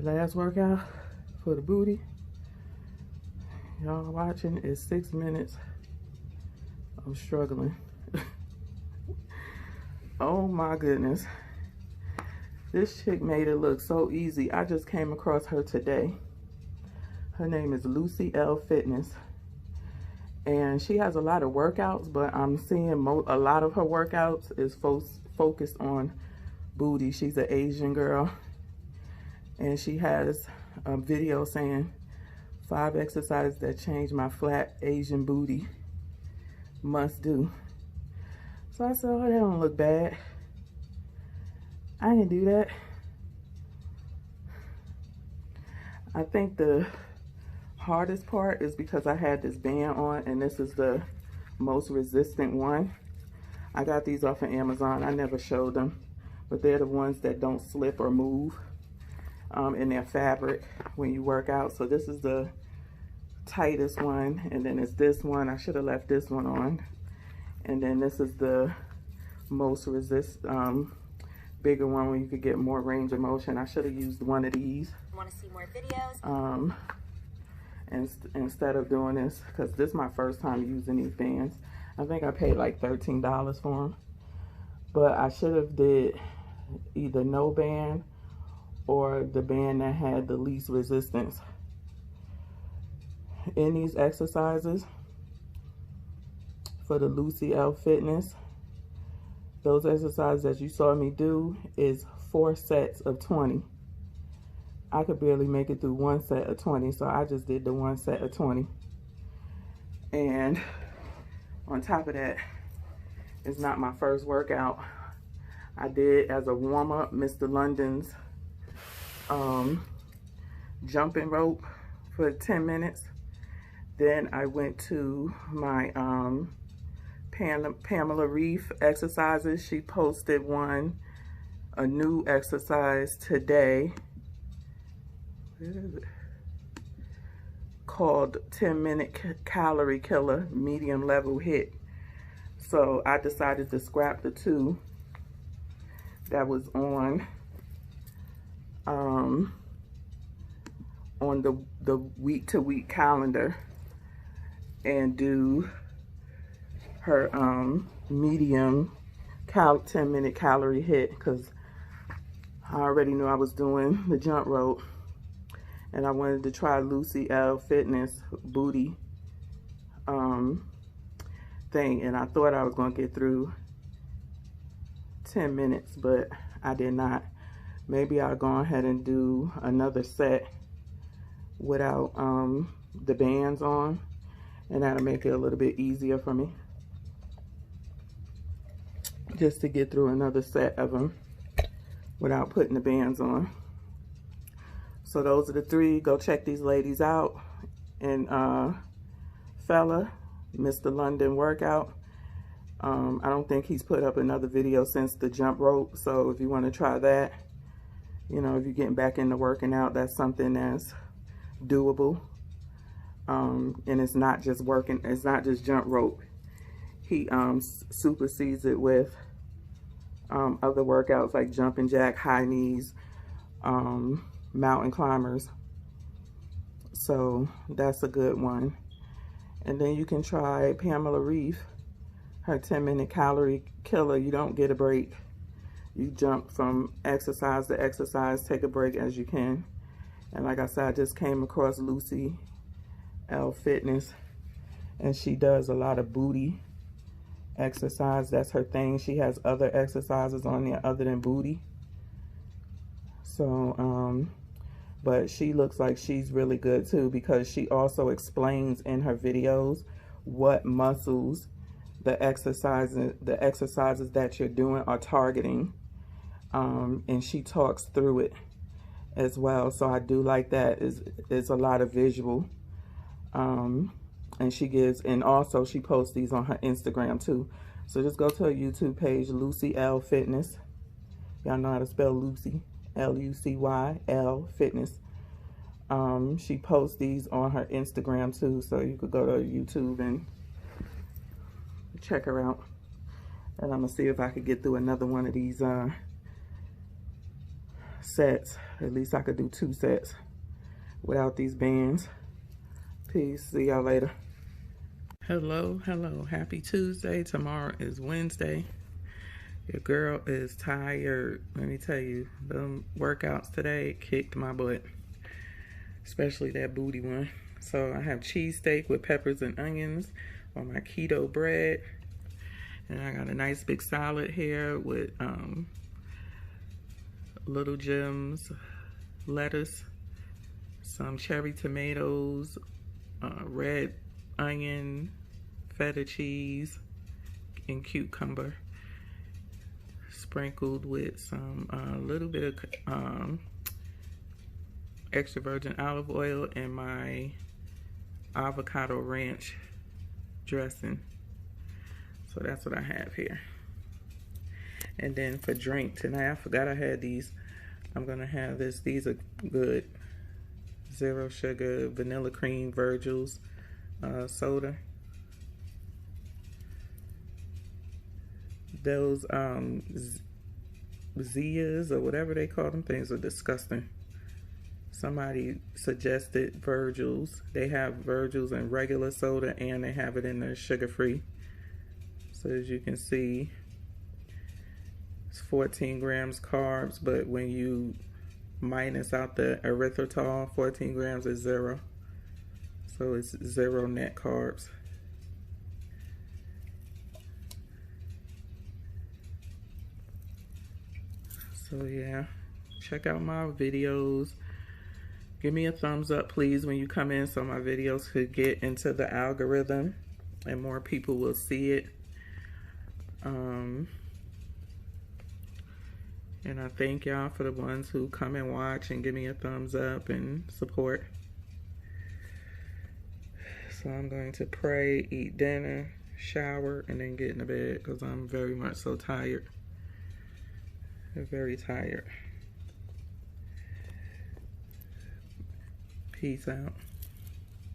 last workout for the booty. Y'all watching is 6 minutes of struggling. Oh my goodness. This chick made it look so easy. I just came across her today. Her name is lucyLfitness. And she has a lot of workouts, but I'm seeing a lot of her workouts is focused on booty. She's an Asian girl. And she has a video saying 5 exercises that change my flat Asian booty. Must do. So I said, oh, that don't look bad. I can do that. I think the hardest part is because I had this band on, and this is the most resistant one. I got these off of Amazon. I never showed them, but they're the ones that don't slip or move in their fabric when you work out. So this is the tightest one, and then it's this one. I should have left this one on. And then this is the most bigger one where you could get more range of motion. I should have used one of these. Want to see more videos? Instead of doing this, because this is my first time using these bands. I think I paid like $13 for them. But I should have did either no band or the band that had the least resistance. In these exercises for the lucyLfitness, those exercises that you saw me do is 4 sets of 20. I could barely make it through 1 set of 20, so I just did the 1 set of 20. And on top of that, it's not my first workout. I did, as a warm-up, MrLondon's jumping rope for 10 minutes. Then I went to my Pamela Reif exercises. She posted a new exercise today. Where is it? Called 10-minute calorie killer, medium level hit. So I decided to scrap the 2 that was on the week-to-week calendar and do her medium 10-minute calorie hit, because I already knew I was doing the jump rope, and I wanted to try lucyLfitness booty thing, and I thought I was going to get through 10 minutes, but I did not. Maybe I'll go ahead and do another set without the bands on, and that'll make it a little bit easier for me, just to get through another set of them without putting the bands on. So those are the 3. Go check these ladies out. And fella, MrLondon workout. I don't think he's put up another video since the jump rope. So if you want to try that, you know, if you're getting back into working out, that's something that's doable. And it's not just it's not just jump rope. He supersedes it with other workouts like jumping jack, high knees, mountain climbers. So that's a good one. And then you can try Pamela Reif, her 10-minute calorie killer. You don't get a break. You jump from exercise to exercise, take a break as you can. And like I said, I just came across lucyLfitness, and she does a lot of booty exercise. That's her thing. She has other exercises on there other than booty. So but she looks like she's really good too, because she also explains in her videos what muscles the exercises that you're doing are targeting, and she talks through it as well. So I do like that. It's a lot of visual, and and also she posts these on her Instagram too. So just go to her YouTube page, lucyLfitness. Y'all know how to spell Lucy, L-U-C-Y-L fitness. She posts these on her Instagram too, so you could go to YouTube and check her out. And I'm gonna see if I could get through another one of these sets At least I could do 2 sets without these bands. Peace. See y'all later. Hello. Happy Tuesday. Tomorrow is Wednesday. Your girl is tired. Let me tell you, the workouts today kicked my butt. Especially that booty one. So I have cheesesteak with peppers and onions on my keto bread. And I got a nice big salad here with little gems, lettuce, some cherry tomatoes, red onion, feta cheese, and cucumber. Sprinkled with some little bit of extra virgin olive oil and my avocado ranch dressing. So that's what I have here. And then for drink tonight, I forgot I had these. I'm gonna have this. These are good. 0 sugar, vanilla cream, Virgil's soda. Those Zias or whatever they call them things are disgusting. Somebody suggested Virgil's. They have Virgil's in regular soda and they have it in their sugar-free. So as you can see, it's 14 grams carbs, but when you minus out the erythritol, 14 grams is 0. So it's 0 net carbs. So yeah, check out my videos. Give me a thumbs up, please, when you come in so my videos could get into the algorithm and more people will see it. And I thank y'all for the ones who come and watch and give me a thumbs up and support. So I'm going to pray, eat dinner, shower, and then get in the bed because I'm very much so tired. I'm very tired. Peace out.